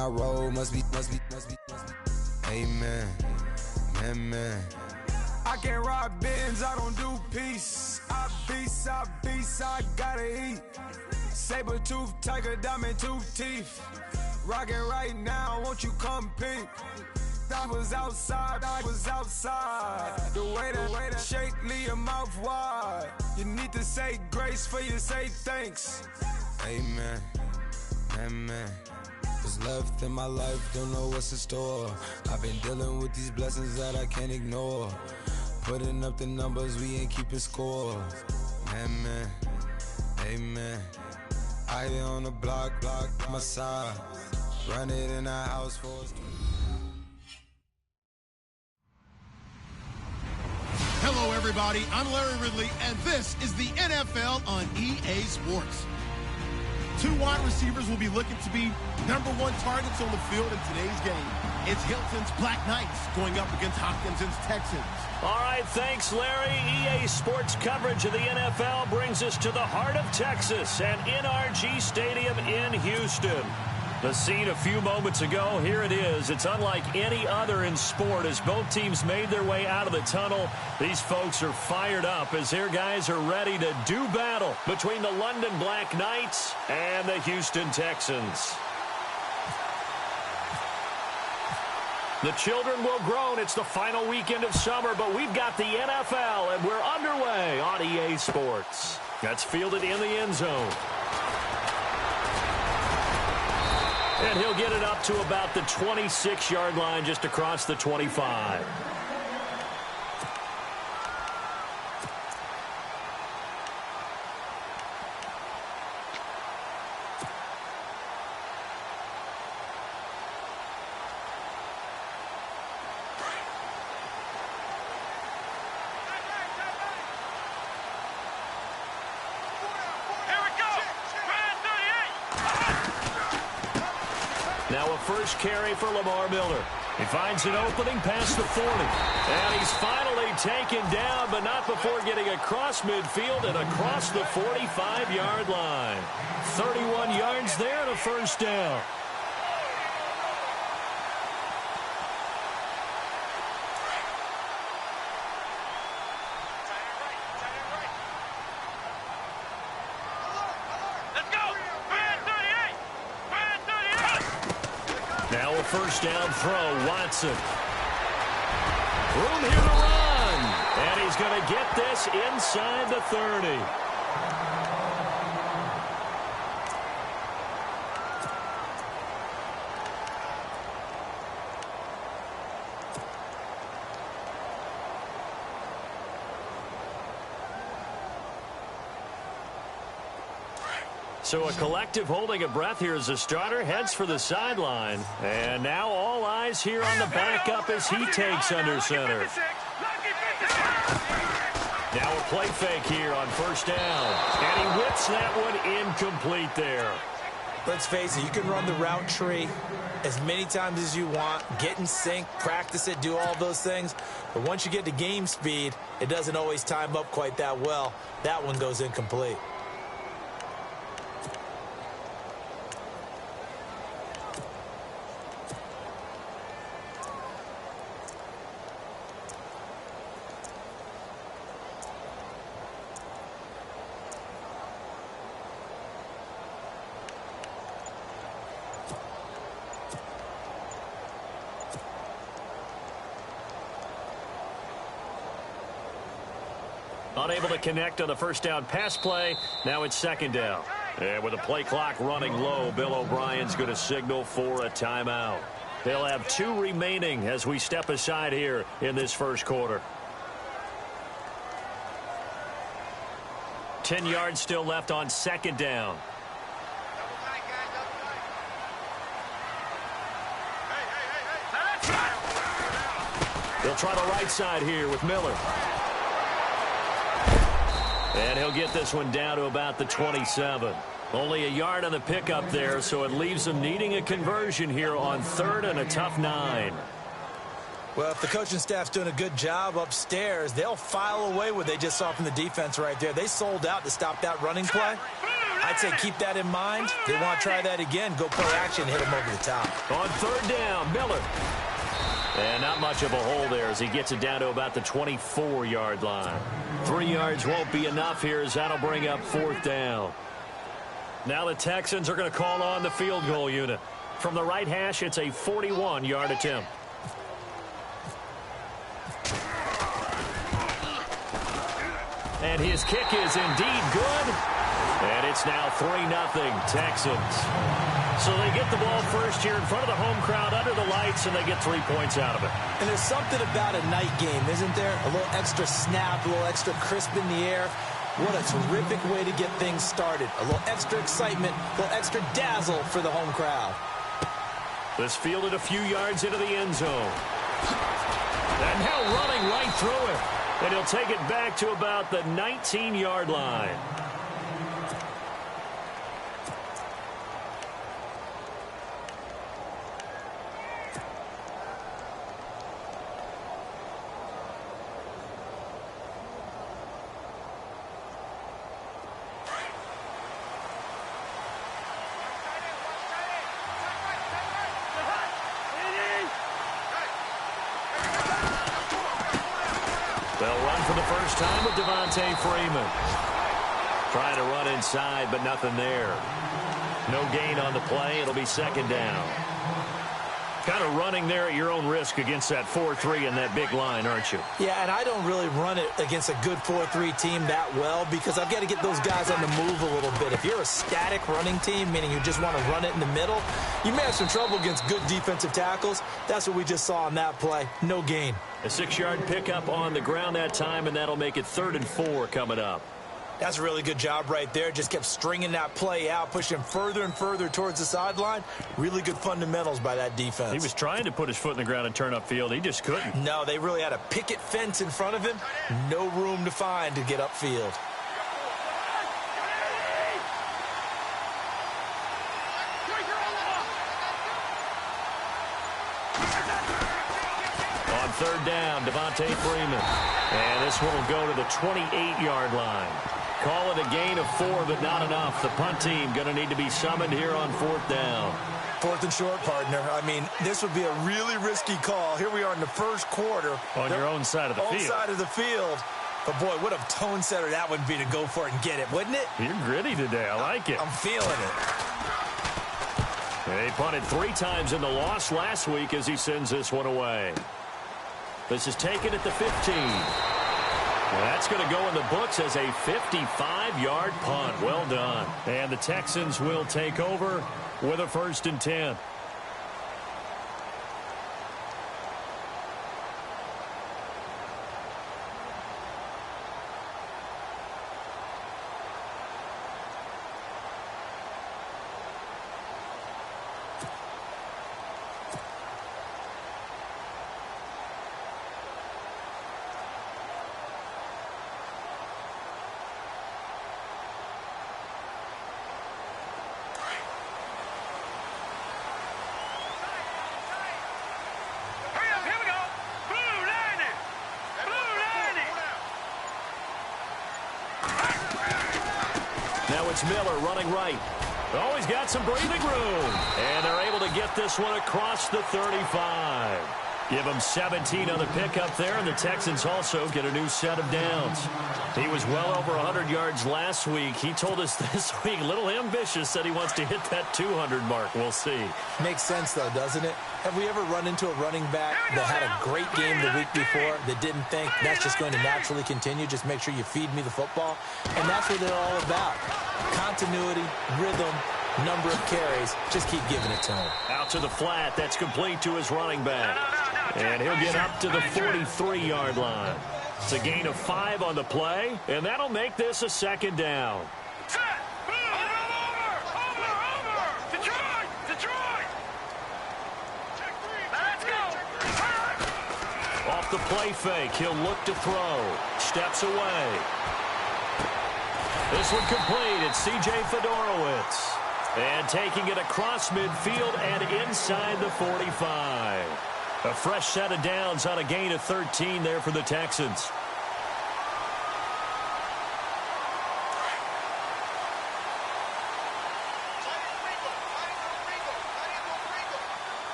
I roll, must be. Amen. Amen. I can't ride Benz, I don't do peace. I beast, I gotta eat. Saber tooth, tiger, diamond tooth teeth. Rockin' right now, won't you come peep? I was outside. The way that shake, leave your mouth wide. You need to say grace for you say thanks. Amen, amen. What's left in my life, don't know what's in store. I've been dealing with these blessings that I can't ignore. Putting up the numbers, we ain't keeping score. Amen, amen. I be on the block, my side. Run it in our house for us. Hello, everybody. I'm Larry Ridley, and this is the NFL on EA Sports. 2 wide receivers will be looking to be #1 targets on the field in today's game. It's Hilton's Black Knights going up against Hopkinson's Texans. All right, thanks, Larry. EA Sports coverage of the NFL brings us to the heart of Texas and NRG Stadium in Houston. The scene a few moments ago, here it is. It's unlike any other in sport as both teams made their way out of the tunnel. These folks are fired up as their guys are ready to do battle between the London Black Knights and the Houston Texans. The children will groan. It's the final weekend of summer, but we've got the NFL, and we're underway on EA Sports. That's fielded in the end zone. And he'll get it up to about the 26-yard line just across the 25. Now a first carry for Lamar Miller. He finds an opening past the 40. And he's finally taken down, but not before getting across midfield and across the 45-yard line. 31 yards there and a first down. Now a first down throw, Watson. Room here to run. And he's going to get this inside the 30. So a collective holding of breath here as the starter heads for the sideline. And now all eyes here on the backup as he takes under center. Now a play fake here on first down. And he whips that one incomplete there. Let's face it, you can run the route tree as many times as you want, get in sync, practice it, do all those things. But once you get to game speed, it doesn't always time up quite that well. That one goes incomplete. Unable to connect on the first down pass play. Now it's second down. And with the play clock running low, Bill O'Brien's going to signal for a timeout. They'll have 2 remaining as we step aside here in this first quarter. 10 yards still left on second down. They'll try the right side here with Miller. And he'll get this one down to about the 27. Only a yard on the pickup there, so it leaves them needing a conversion here on third and a tough 9. Well, if the coaching staff's doing a good job upstairs, they'll file away what they just saw from the defense right there. They sold out to stop that running play. I'd say keep that in mind. They want to try that again. Go play action, hit him over the top. On third down, Miller. And not much of a hole there as he gets it down to about the 24-yard line. 3 yards won't be enough here as that'll bring up fourth down. Now the Texans are going to call on the field goal unit. From the right hash, it's a 41-yard attempt. And his kick is indeed good. And it's now 3-0 Texans. So they get the ball first here in front of the home crowd under the lights, and they get 3 points out of it. And there's something about a night game, isn't there? A little extra snap, a little extra crisp in the air. What a terrific way to get things started. A little extra excitement, a little extra dazzle for the home crowd. This fielded a few yards into the end zone. And now running right through it. And he'll take it back to about the 19-yard line. They'll run for the first time with Devontae Freeman. Trying to run inside, but nothing there. No gain on the play. It'll be second down. Kind of running there at your own risk against that 4-3 and that big line, aren't you? Yeah, and I don't really run it against a good 4-3 team that well because I've got to get those guys on the move a little bit. If you're a static running team, meaning you just want to run it in the middle, you may have some trouble against good defensive tackles. That's what we just saw on that play. No gain. A 6-yard pickup on the ground that time, and that'll make it 3rd and 4 coming up. That's a really good job right there. Just kept stringing that play out, pushing further and further towards the sideline. Really good fundamentals by that defense. He was trying to put his foot in the ground and turn upfield. He just couldn't. No, they really had a picket fence in front of him. No room to find to get upfield. On third down, Devontae Freeman. And this one will go to the 28-yard line. Call it a gain of 4, but not enough. The punt team going to need to be summoned here on 4th down. 4th and short, partner. I mean, this would be a really risky call. Here we are in the first quarter. On your own side of the field. Own side of the field. But, boy, what a tone setter that would be to go for it and get it, wouldn't it? You're gritty today. I like it. I'm feeling it. They punted 3 times in the loss last week as he sends this one away. This is taken at the 15. That's going to go in the books as a 55-yard punt. Well done. And the Texans will take over with a 1st and 10. It's Miller running right. Oh, he's got some breathing room. And they're able to get this one across the 35. Give him 17 on the pickup there, and the Texans also get a new set of downs. He was well over 100 yards last week. He told us this week, a little ambitious, that he wants to hit that 200 mark. We'll see. Makes sense, though, doesn't it? Have we ever run into a running back that had a great game the week before that didn't think that's just going to naturally continue? Just make sure you feed me the football. And that's what they're all about. Continuity, rhythm, number of carries. Just keep giving it to him. Out to the flat. That's complete to his running back. And he'll get up to the 43-yard line. It's a gain of 5 on the play, and that'll make this a 2nd down. Off the play fake, he'll look to throw. Steps away. This one complete. It's C.J. Fedorowicz. And taking it across midfield and inside the 45. A fresh set of downs on a gain of 13 there for the Texans.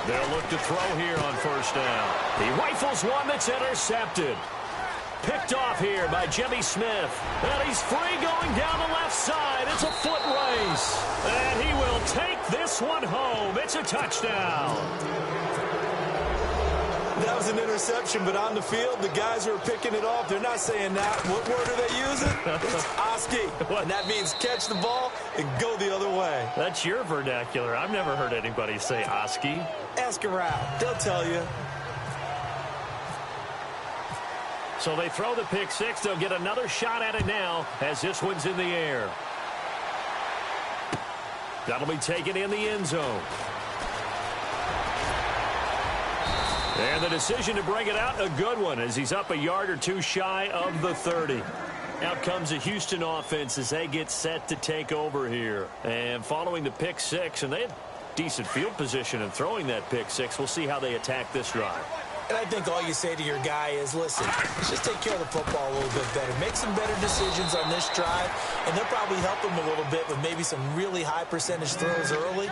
They'll look to throw here on first down. He rifles one that's intercepted. Picked off here by Jimmy Smith. And he's free going down the left side. It's a foot race. And he will take this one home. It's a touchdown. That was an interception, but on the field, the guys who are picking it off, they're not saying that. What word are they using? It's Oski. And that means catch the ball and go the other way. That's your vernacular. I've never heard anybody say Oski. Ask around. They'll tell you. So they throw the pick six. They'll get another shot at it now as this one's in the air. That'll be taken in the end zone. And the decision to bring it out, a good one, as he's up a yard or two shy of the 30. Out comes the Houston offense as they get set to take over here. And following the pick six, and they had decent field position in throwing that pick six. We'll see how they attack this drive. And I think all you say to your guy is, listen, let's just take care of the football a little bit better. Make some better decisions on this drive, and they'll probably help him a little bit with maybe some really high percentage throws early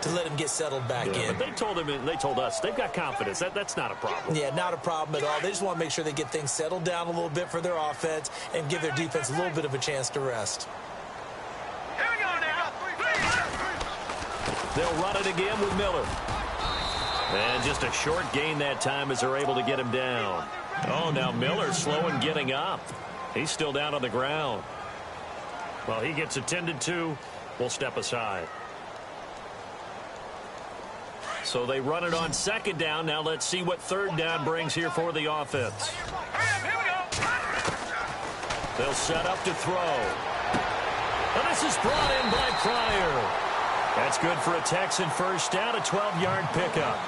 to let him get settled back in. But they told him, and they told us, they've got confidence. That's not a problem. Yeah, not a problem at all. They just want to make sure they get things settled down a little bit for their offense and give their defense a little bit of a chance to rest. Here we go now. They'll run it again with Miller. And just a short gain that time as they're able to get him down. Oh, now Miller's slow in getting up. He's still down on the ground. Well, he gets attended to. We'll step aside. So they run it on second down. Now let's see what third down brings here for the offense. They'll set up to throw. And this is brought in by Pryor. That's good for a Texan first down, a 12-yard pickup.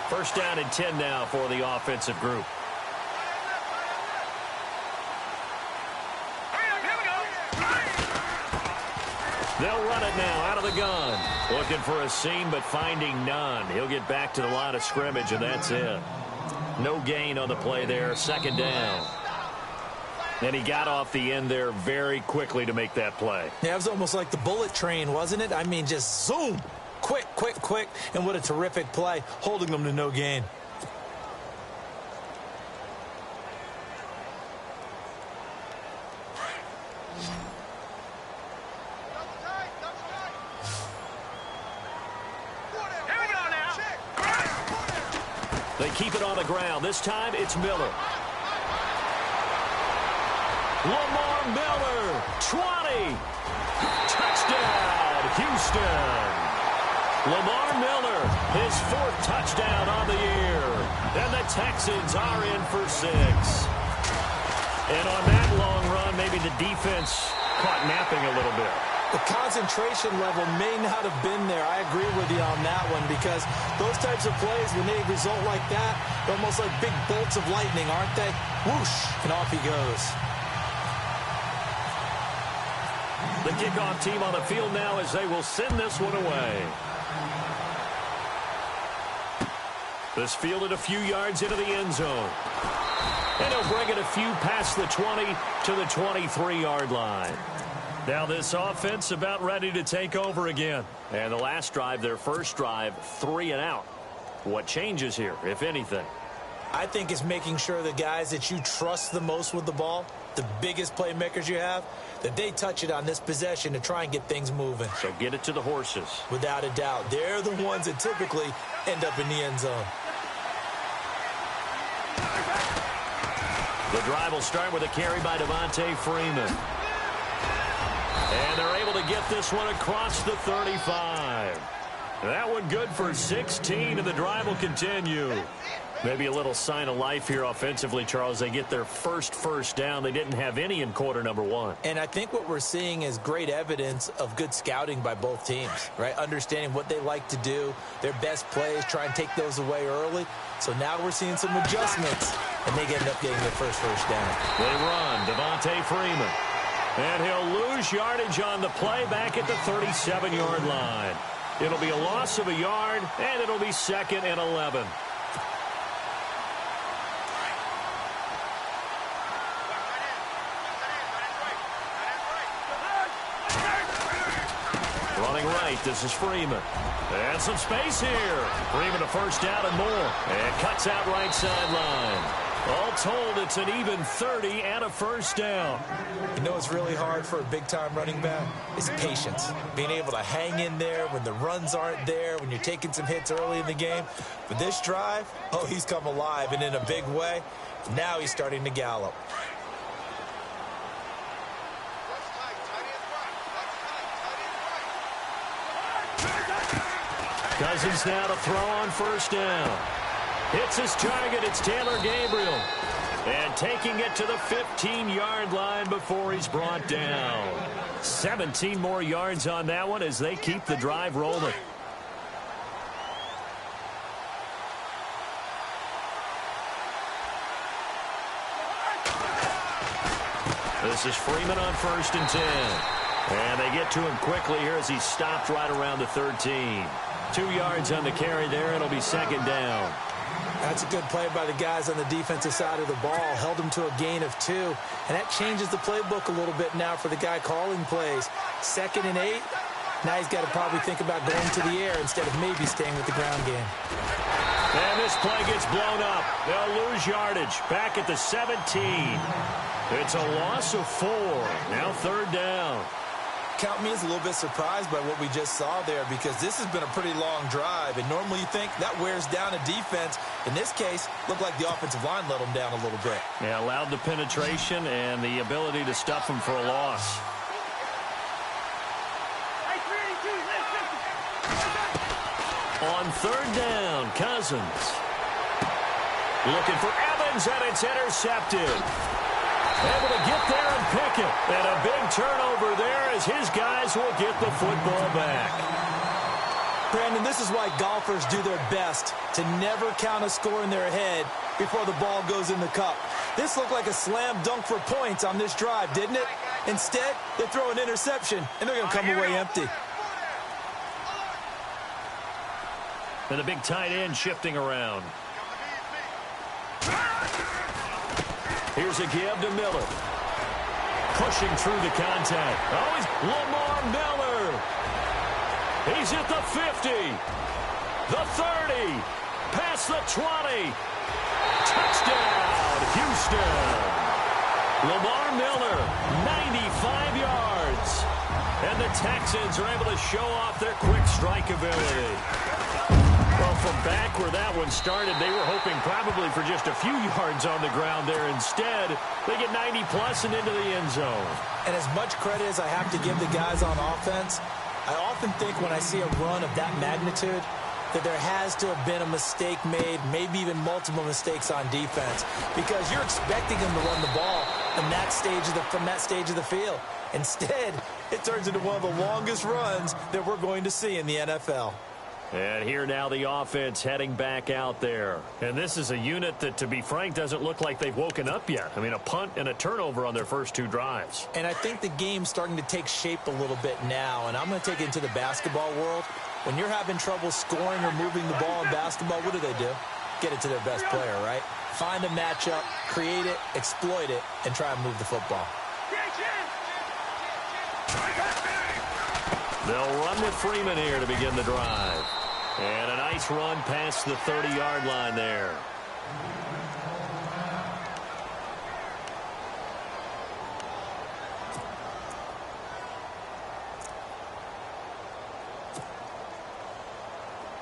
First down and 10 now for the offensive group. They'll run it now out of the gun. Looking for a seam, but finding none. He'll get back to the line of scrimmage, and that's it. No gain on the play there. Second down. And he got off the end there very quickly to make that play. Yeah, it was almost like the bullet train, wasn't it? I mean, just zoom. Quick, quick, quick. And what a terrific play, holding them to no gain. They keep it on the ground. This time it's Miller. Lamar Miller, 20. Touchdown, Houston. Lamar Miller, his fourth touchdown on the year. And the Texans are in for 6. And on that long run, maybe the defense caught napping a little bit. The concentration level may not have been there. I agree with you on that one, because those types of plays, when they result like that, they're almost like big bolts of lightning, aren't they? Whoosh, and off he goes. The kickoff team on the field now as they will send this one away. This fielded a few yards into the end zone. And he'll bring it a few past the 20 to the 23-yard line. Now this offense about ready to take over again. And the last drive, their first drive, 3 and out. What changes here, if anything? I think it's making sure the guys that you trust the most with the ball, the biggest playmakers you have, that they touch it on this possession to try and get things moving. So get it to the horses. Without a doubt. They're the ones that typically end up in the end zone. The drive will start with a carry by Devontae Freeman. And they're able to get this one across the 35. That one good for 16, and the drive will continue. Maybe a little sign of life here offensively, Charles. They get their first down. They didn't have any in quarter number 1. And I think what we're seeing is great evidence of good scouting by both teams, right? Understanding what they like to do, their best plays, try and take those away early. So now we're seeing some adjustments, and they end up getting their first down. They run, Devontae Freeman. And he'll lose yardage on the play back at the 37-yard line. It'll be a loss of a yard, and it'll be 2nd and 11. Running right, this is Freeman. And some space here. Freeman a first down and more. And cuts out right sideline. All told, it's an even 30 and a first down. You know what's really hard for a big-time running back? Is patience. Being able to hang in there when the runs aren't there, when you're taking some hits early in the game. But this drive, oh, he's come alive and in a big way. Now he's starting to gallop. Cousins now to throw on first down. Hits his target. It's Taylor Gabriel. And taking it to the 15-yard line before he's brought down. 17 more yards on that one as they keep the drive rolling. This is Freeman on 1st and 10. And they get to him quickly here as he stopped right around the 13. 2 yards on the carry there. It'll be 2nd down. That's a good play by the guys on the defensive side of the ball. Held him to a gain of 2. And that changes the playbook a little bit now for the guy calling plays. 2nd and 8. Now he's got to probably think about going to the air instead of maybe staying with the ground game. And this play gets blown up. They'll lose yardage. Back at the 17. It's a loss of 4. Now 3rd down. Count me as a little bit surprised by what we just saw there, because this has been a pretty long drive, and normally you think that wears down a defense. In this case, looked like the offensive line let them down a little bit. Yeah, allowed the penetration and the ability to stuff them for a loss. On 3rd down, Cousins. Looking for Evans, and it's intercepted. Able to get there and pick it. And a big turnover there as his guys will get the football back. Brandon, this is why golfers do their best to never count a score in their head before the ball goes in the cup. This looked like a slam dunk for points on this drive, didn't it? Instead, they throw an interception, and they're going to come away empty. And the big tight end shifting around. Here's a give to Miller. Pushing through the contact. Oh, he's Lamar Miller. He's at the 50. The 30. Past the 20. Touchdown, Houston. Lamar Miller, 95 yards. And the Texans are able to show off their quick strike ability. Well, from back where that one started, they were hoping probably for just a few yards on the ground there. Instead, they get 90-plus and into the end zone. And as much credit as I have to give the guys on offense, I often think when I see a run of that magnitude that there has to have been a mistake made, maybe even multiple mistakes on defense, because you're expecting them to run the ball from that stage of the field. Instead, it turns into one of the longest runs that we're going to see in the NFL. And here now the offense heading back out there. And this is a unit that, to be frank, doesn't look like they've woken up yet. I mean, a punt and a turnover on their first 2 drives. And I think the game's starting to take shape a little bit now. And I'm going to take it into the basketball world. When you're having trouble scoring or moving the ball in basketball, what do? Get it to their best player, right? Find a matchup, create it, exploit it, and try and move the football. They'll run with Freeman here to begin the drive. And a nice run past the 30-yard line there.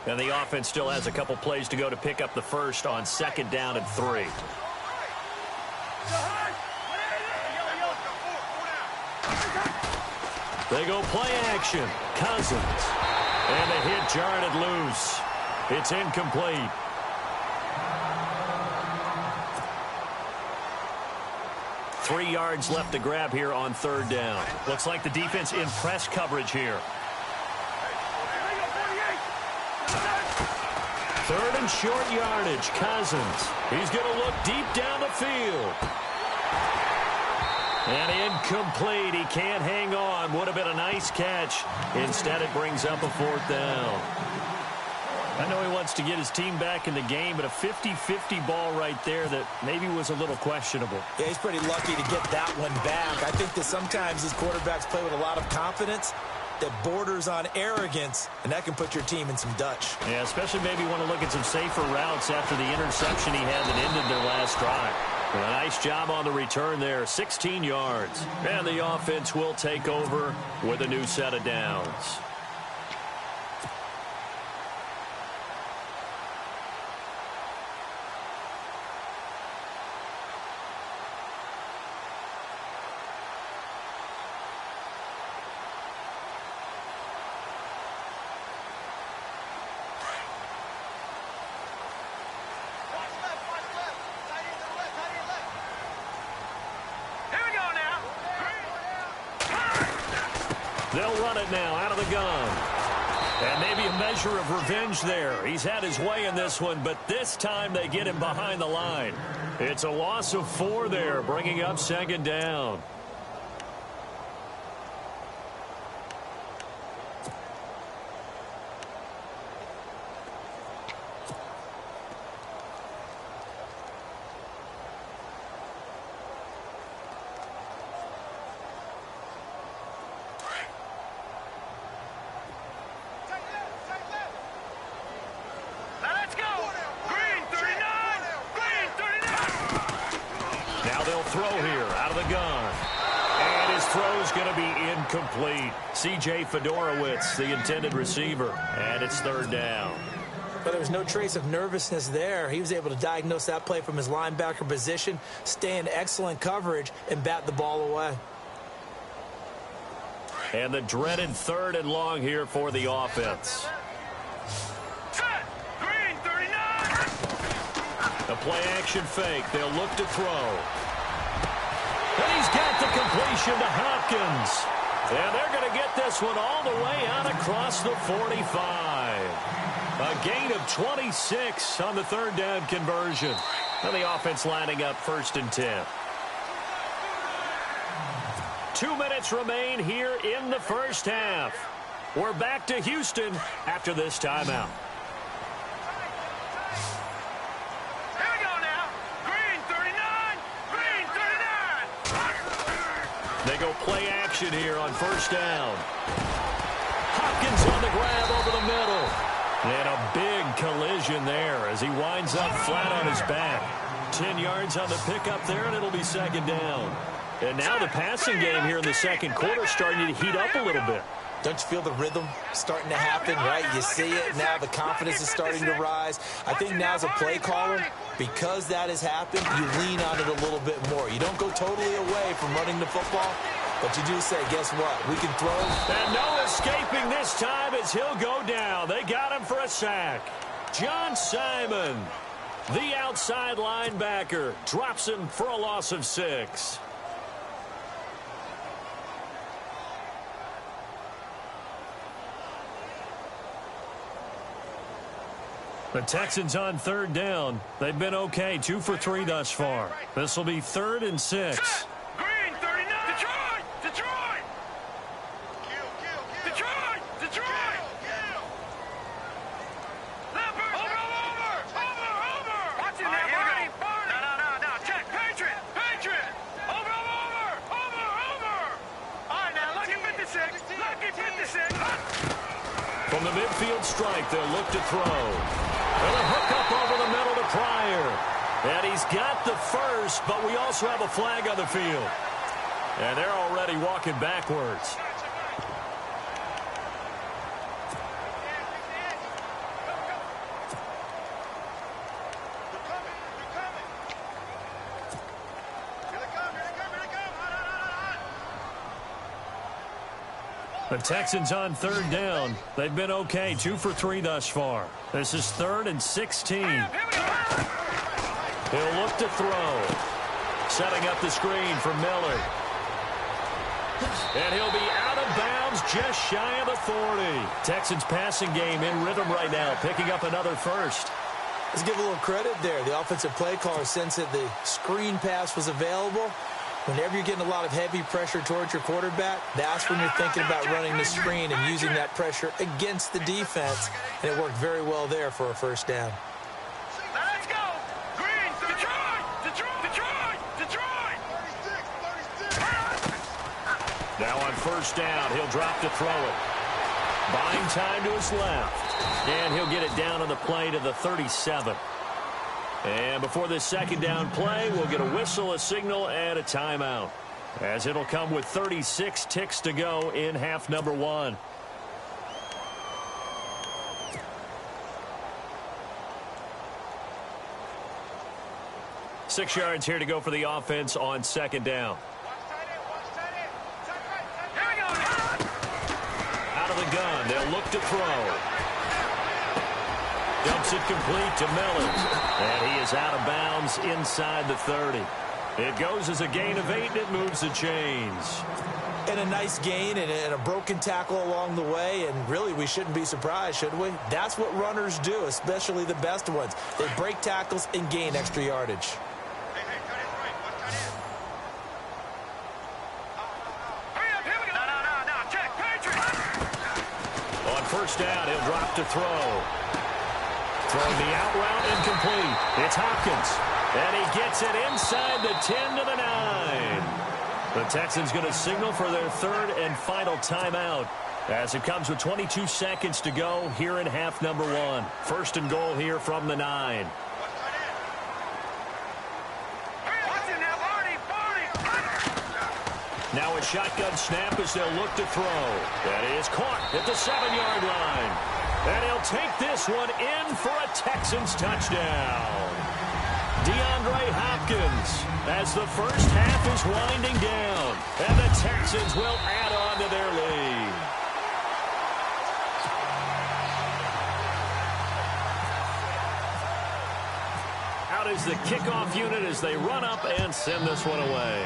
And the offense still has a couple plays to go to pick up the first on 2nd down and 3. They go play action. Cousins. And the hit jarred it loose. It's incomplete. Three yards left to grab here on 3rd down. Looks like the defense in press coverage here. 3rd and short yardage. Cousins. He's going to look deep down the field. And incomplete. He can't hang on. Would have been a nice catch. Instead, it brings up a 4th down. I know he wants to get his team back in the game, but a 50-50 ball right there that maybe was a little questionable. Yeah, he's pretty lucky to get that one back. I think that sometimes these quarterbacks play with a lot of confidence, that borders on arrogance, and that can put your team in some Dutch. Yeah, especially maybe want to look at some safer routes after the interception he had that ended their last drive. Well, a nice job on the return there, 16 yards. And the offense will take over with a new set of downs. They'll run it now out of the gun. And maybe a measure of revenge there. He's had his way in this one, but this time they get him behind the line. It's a loss of 4 there, bringing up 2nd down. Throw here out of the gun. And his throw's going to be incomplete. C.J. Fedorowicz, the intended receiver. And it's 3rd down. But there was no trace of nervousness there. He was able to diagnose that play from his linebacker position, stay in excellent coverage, and bat the ball away. And the dreaded 3rd and long here for the offense. Green 39. A play-action fake. They'll look to throw. And he's got the completion to Hopkins. And they're going to get this one all the way out across the 45. A gain of 26 on the 3rd down conversion. And the offense lining up 1st and 10. 2 minutes remain here in the first half. We're back to Houston after this timeout. They go play action here on 1st down. Hopkins on the grab over the middle. And a big collision there as he winds up flat on his back. 10 yards on the pickup there, and it'll be 2nd down. And now the passing game here in the 2nd quarter starting to heat up a little bit. Don't you feel the rhythm starting to happen, right? You see it now. The confidence is starting to rise. I think now as a play caller, because that has happened, you lean on it a little bit more. You don't go totally away from running the football, but you do say, guess what? We can throw. And no escaping this time as he'll go down. They got him for a sack. John Simon, the outside linebacker, drops him for a loss of 6. The Texans on 3rd down. They've been okay, 2 for 3 thus far. This will be 3rd and 6. Green 39. Detroit! Detroit! Detroit! Detroit! Leopard! Over! Watch it now, Barney! No. Check. Patriot! Over! All right, now, lucky 56. From the midfield strike, they'll look to throw. And a hook up over the middle to Pryor. And he's got the first, but we also have a flag on the field. And they're already walking backwards. The Texans on 3rd down. They've been okay, 2 for 3 thus far. This is 3rd and 16. He'll look to throw. Setting up the screen for Miller. And he'll be out of bounds just shy of the 40. Texans passing game in rhythm right now, picking up another first. Let's give a little credit there. The offensive play caller sensed that the screen pass was available. Whenever you're getting a lot of heavy pressure towards your quarterback, that's when you're thinking about running the screen and using that pressure against the defense. And it worked very well there for a 1st down. Let's go! Green! Detroit! 36! Now on 1st down, he'll drop to throw it. Buying time to his left. And he'll get it down on the play to the 37. And before this second down play, we'll get a whistle, a signal, and a timeout, as it'll come with 36 ticks to go in half number 1. Six yards here to go for the offense on second down. Out of the gun, they'll look to throw. Dumps it complete to Miller. And he is out of bounds inside the 30. It goes as a gain of 8, and it moves the chains. And a nice gain and a broken tackle along the way, and really we shouldn't be surprised, should we? That's what runners do, especially the best ones. They break tackles and gain extra yardage. On first down, he'll drop to throw. Throwing the out route incomplete. It's Hopkins. And he gets it inside the 10 to the 9. The Texans going to signal for their third and final timeout, as it comes with 22 seconds to go here in half number 1. First and goal here from the 9. Now a shotgun snap as they'll look to throw. That is caught at the 7-yard line. And he'll take this one in for a Texans touchdown. DeAndre Hopkins, as the first half is winding down, and the Texans will add on to their lead. Out is the kickoff unit as they run up and send this one away.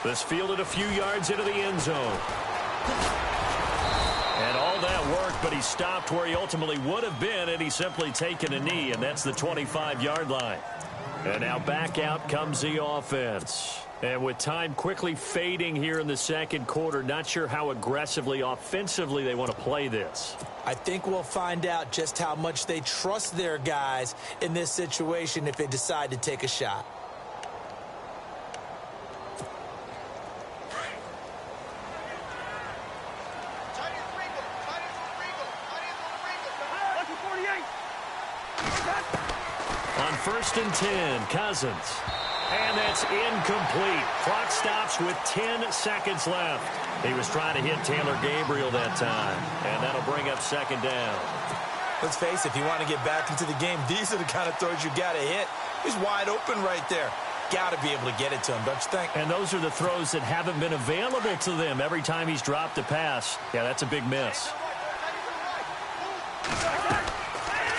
This fielded a few yards into the end zone. And all that worked, but he stopped where he ultimately would have been, and he's simply taken a knee, and that's the 25-yard line. And now back out comes the offense. And with time quickly fading here in the second quarter, not sure how aggressively, offensively they want to play this. I think we'll find out just how much they trust their guys in this situation if they decide to take a shot. On first and 10, Cousins. And that's incomplete. Clock stops with 10 seconds left. He was trying to hit Taylor Gabriel that time. And that'll bring up second down. Let's face it, if you want to get back into the game, these are the kind of throws you got to hit. He's wide open right there. Got to be able to get it to him, don't you think? And those are the throws that haven't been available to them every time he's dropped a pass. Yeah, that's a big miss.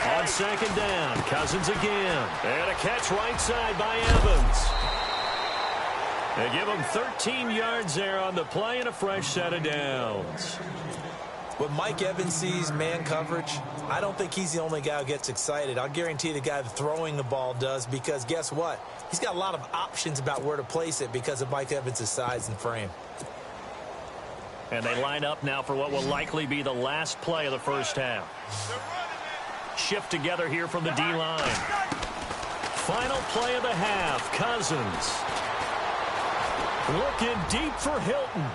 On second down, Cousins again. And a catch right side by Evans. They give him 13 yards there on the play and a fresh set of downs. When Mike Evans sees man coverage, I don't think he's the only guy who gets excited. I'll guarantee the guy throwing the ball does, because guess what? He's got a lot of options about where to place it because of Mike Evans' size and frame. And they line up now for what will likely be the last play of the first half. Shift together here from the D-line. Final play of the half, Cousins. Looking deep for Hilton.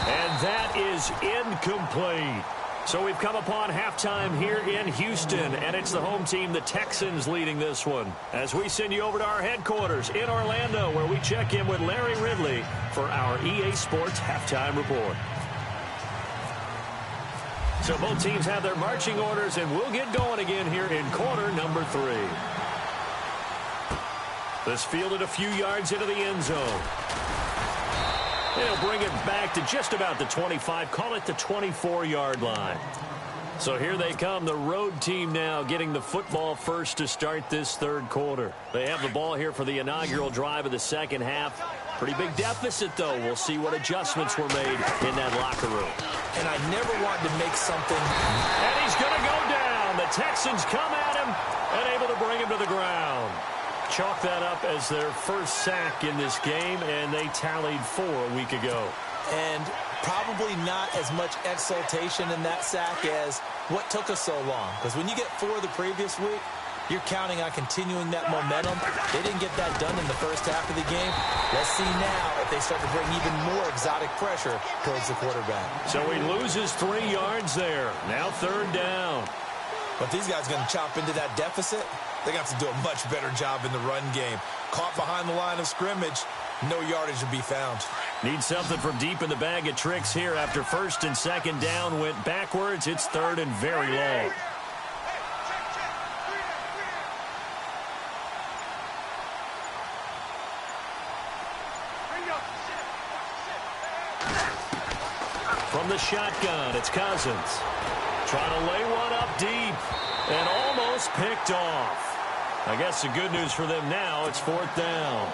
And that is incomplete. So we've come upon halftime here in Houston, and it's the home team, the Texans, leading this one. As we send you over to our headquarters in Orlando, where we check in with Larry Ridley for our EA Sports Halftime Report. So both teams have their marching orders, and we'll get going again here in quarter number 3. This fielded a few yards into the end zone. They'll bring it back to just about the 25, call it the 24-yard line. So here they come, the road team now getting the football first to start this third quarter. They have the ball here for the inaugural drive of the second half. Pretty big deficit, though. We'll see what adjustments were made in that locker room. And I never wanted to make something. And he's going to go down. The Texans come at him and able to bring him to the ground. Chalk that up as their first sack in this game, and they tallied 4 a week ago. And probably not as much exultation in that sack as what took us so long. Because when you get 4 the previous week, You're counting on continuing that momentum. They didn't get that done in the first half of the game. Let's see now if they start to bring even more exotic pressure towards the quarterback. So he loses 3 yards there. Now 3rd down. But these guys are going to chop into that deficit. They're going to have to do a much better job in the run game. Caught behind the line of scrimmage, no yardage to be found. Need something from deep in the bag of tricks here after 1st and 2nd down went backwards. It's 3rd and very long. From the shotgun, it's Cousins. Trying to lay one up deep and almost picked off. I guess the good news for them now, it's 4th down.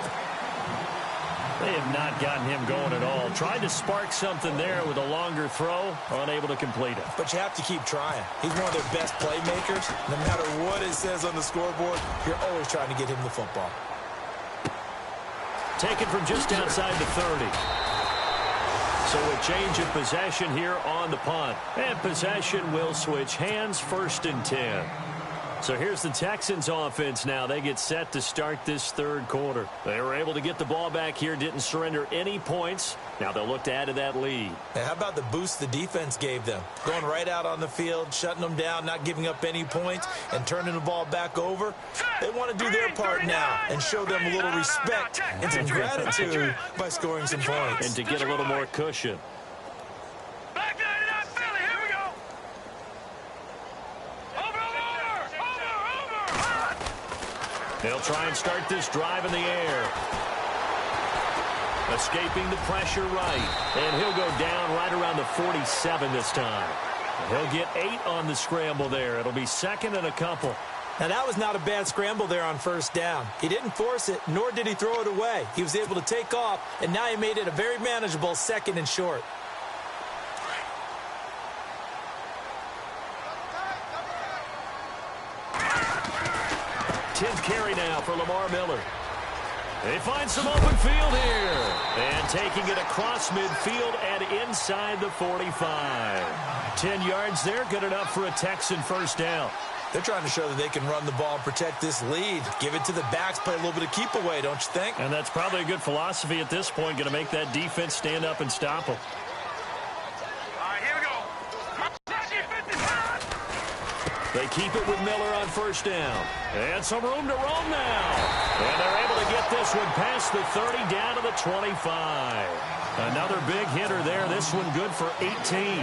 They have not gotten him going at all. Tried to spark something there with a longer throw, unable to complete it. But you have to keep trying. He's one of their best playmakers. No matter what it says on the scoreboard, you're always trying to get him the football. Taken from just outside the 30. So a change of possession here on the punt. And possession will switch hands, 1st and 10. So here's the Texans offense now. They get set to start this 3rd quarter. They were able to get the ball back here, didn't surrender any points. Now they'll look to add to that lead. And how about the boost the defense gave them? Going right out on the field, shutting them down, not giving up any points, and turning the ball back over. They want to do their part now and show them a little respect and some gratitude by scoring some points. And to get a little more cushion. They'll try and start this drive in the air. Escaping the pressure right. And he'll go down right around the 47 this time. He'll get 8 on the scramble there. It'll be 2nd and a couple. Now, that was not a bad scramble there on 1st down. He didn't force it, nor did he throw it away. He was able to take off, and now he made it a very manageable 2nd and short. 10th carry now for Lamar Miller. They find some open field here. And taking it across midfield and inside the 45. 10 yards there, good enough for a Texan 1st down. They're trying to show that they can run the ball and protect this lead. Give it to the backs, play a little bit of keep away, don't you think? And that's probably a good philosophy at this point, going to make that defense stand up and stop them. They keep it with Miller on 1st down. And some room to roam now. And they're able to get this one past the 30 down to the 25. Another big hitter there. This one good for 18.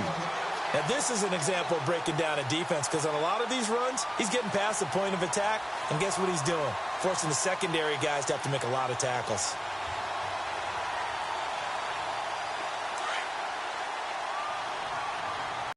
Now, this is an example of breaking down a defense because on a lot of these runs, he's getting past the point of attack. And guess what he's doing? Forcing the secondary guys to have to make a lot of tackles.